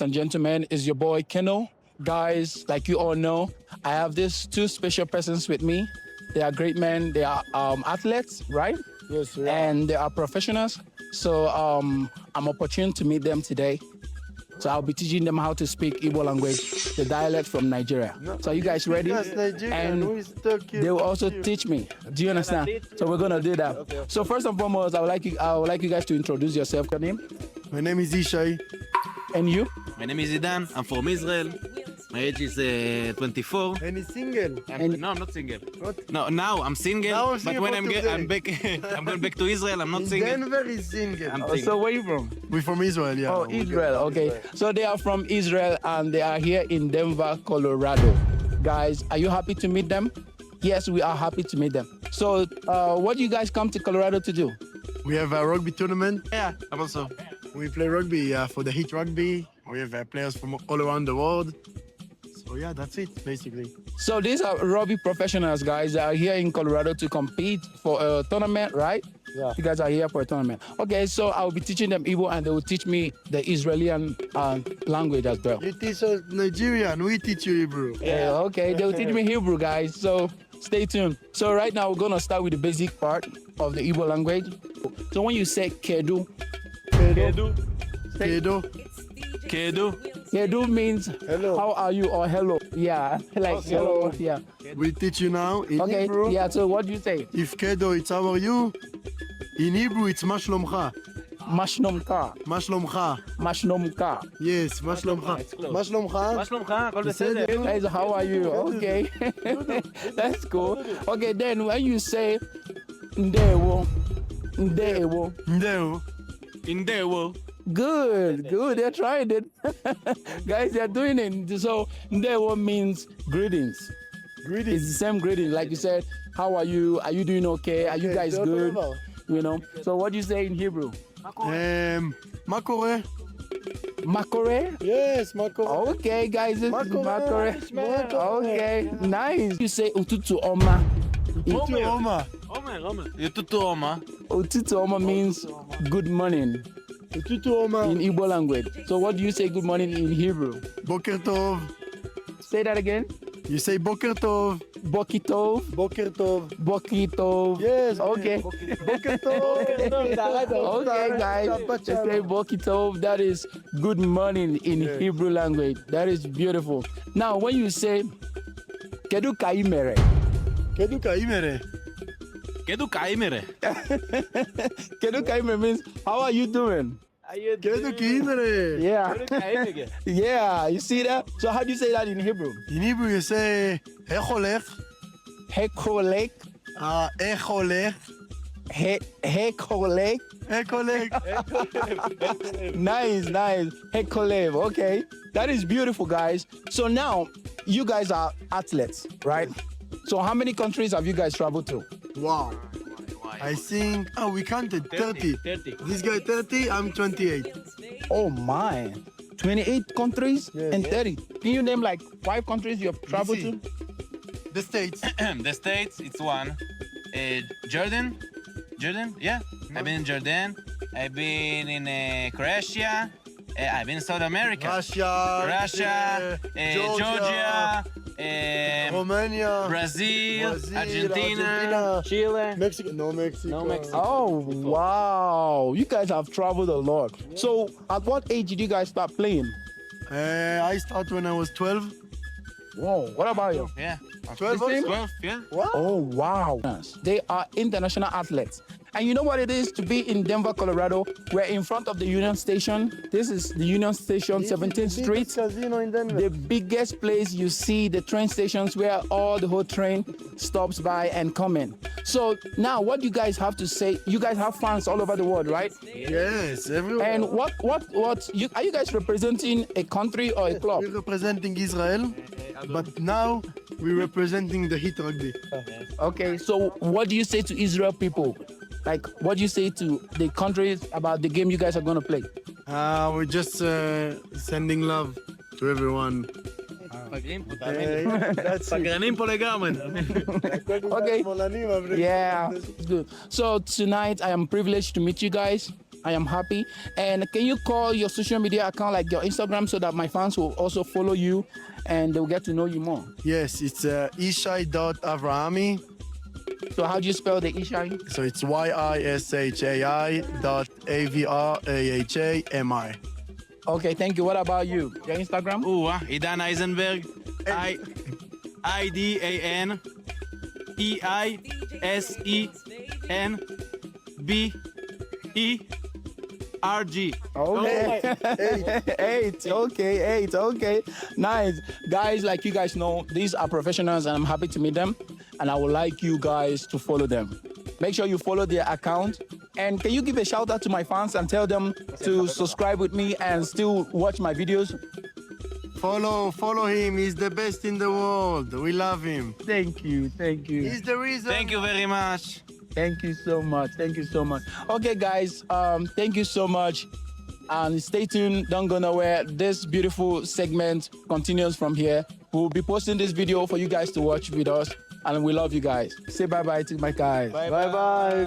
and gentlemen, is your boy Keno. Guys, like you all know, I have these two special persons with me. They are great men. They are athletes, right? Yes, we are. And they are professionals. So I'm opportune to meet them today. So I'll be teaching them how to speak Igbo language, the dialect from Nigeria. So are you guys ready? Yes, Nigerian. And Who is talking? they will also teach me. Do you understand? So we're gonna do that. Okay. So first and foremost, I would like you guys to introduce yourself. Your name My name is Ishai. and you. My name is Idan. I'm from Israel. My age is 24. And he's single. No, I'm not single. What? No, now I'm single. Now I'm but single when for today. I'm back, I'm going back to Israel. I'm not In single. Denver, he's single. I'm Oh, single. so where you from? We're from Israel, yeah. Oh, Israel. Okay. So they are from Israel and they are here in Denver, Colorado. Guys, are you happy to meet them? Yes, we are happy to meet them. So, what do you guys come to Colorado to do? We have a rugby tournament. Yeah, I'm also. We play rugby for the Heat Rugby. We have players from all around the world. So yeah, that's it, basically. So these are rugby professionals, guys. They are here in Colorado to compete for a tournament, right? Yeah. You guys are here for a tournament. Okay, so I'll be teaching them Igbo and they will teach me the Israeli language as well. You teach us Nigerian, we teach you Hebrew. Yeah, okay, they will teach me Hebrew, guys. So stay tuned. So right now we're gonna start with the basic part of the Igbo language. So when you say kedu, Kedo. kedu means Hello. how are you or hello. Yeah, like hello. Yeah. We teach you now in Okay. Hebrew. Yeah. So what do you say? If Kedo, it's how are you? In Hebrew, it's Mashlomcha. Mashnomka. Mashlomcha. Mashnomka. Yes, Mashlomcha. Mashlomcha. מה שלומך? הכל בסדר. Guys, how are you? Okay. That's cool. Okay, then when you say ndewo, ndewo. Ndeo. In there, well. Good, good. They're trying it. Guys, they're doing it. So ndewo means greetings. Greetings. It's the same greeting. Like you said, how are you? Are you doing okay? Are you guys good? You know. So what do you say in Hebrew? מה קורה? Makore? Yes, מה קורה? Okay, guys, this is makore. Makore. Okay, nice. You say ututu oma. Tutu Oma. Omer. You tutu Oma. Ututu oma means good morning Tutu Oma. in Igbo language. So what do you say good morning in Hebrew? Boker Tov. Say that again. You say Boker Tov. Boki tov. Boker Tov. Boki tov. Yes. Okay. Boker Tov. Okay, guys. They say boki tov. That is good morning in Hebrew language. That is beautiful. Now, when you say kedu kaimere, Kedu Kaimere. Kedu kaimere. kedu kaimere means how are you doing? Kedu Kaimere. Yeah. Yeah. You see that? So how do you say that in Hebrew? In Hebrew you say איך הולך? Hekolek. איך הולך? Hekolek. איך הולך? Nice, nice. Hekolev. Okay. That is beautiful, guys. So now you guys are athletes, right? So how many countries have you guys traveled to? Wow. I think, we counted 30. 30. This guy 30, I'm 28. Oh my. 28 countries and 30. Can you name like 5 countries you have traveled see. to? The States. The States, it's one. Jordan? Yeah. I've been in Jordan. I've been in Croatia. I've been in South America. Russia, Georgia, Romania, Brazil, Argentina, Chile. Mexico. No Mexico. No Mexico. Oh wow. You guys have traveled a lot. So at what age did you guys start playing? I started when I was 12. Whoa. What about you? Yeah. 12 The same? also? 12, yeah. Oh, wow. They are international athletes. And you know what it is to be in Denver, Colorado? We're in front of the Union Station. This is the Union Station, 17th Street. Casino in Denver. The biggest place you see the train stations where all the whole train stops by and come in. So now what you guys have to say, you guys have fans all over the world, right? Yes, everywhere. And are you guys representing a country or a club? We're representing Israel, but now we're representing the Heat Rugby. Okay, so what do you say to Israel people? Like, what do you say to the countries about the game you guys are going to play? We're just sending love to everyone. That's it. פגרנים פה לגמרי. Okay. Yeah, good. So tonight I am privileged to meet you guys. I am happy. And can you call your social media account, like your Instagram, so that my fans will also follow you and they'll get to know you more? Yes, it's ishai.avrahami. So how do you spell the Ishai? So it's YISHAI.AVRAHAMI. Okay, thank you. What about you? Your Instagram? Idan Eisenberg. IDANEISENBERG. Okay. Eight. Okay. Nice. Guys, like you guys know, these are professionals and I'm happy to meet them. And I would like you guys to follow them. Make sure you follow their account. And can you give a shout out to my fans and tell them to subscribe with me and still watch my videos? Follow him. He's the best in the world. We love him. Thank you. He's the reason. Thank you very much. Thank you so much. Okay, guys, thank you so much. And stay tuned, don't go nowhere. This beautiful segment continues from here. We'll be posting this video for you guys to watch with us. And we love you guys. Say bye-bye to my guys. Bye-bye.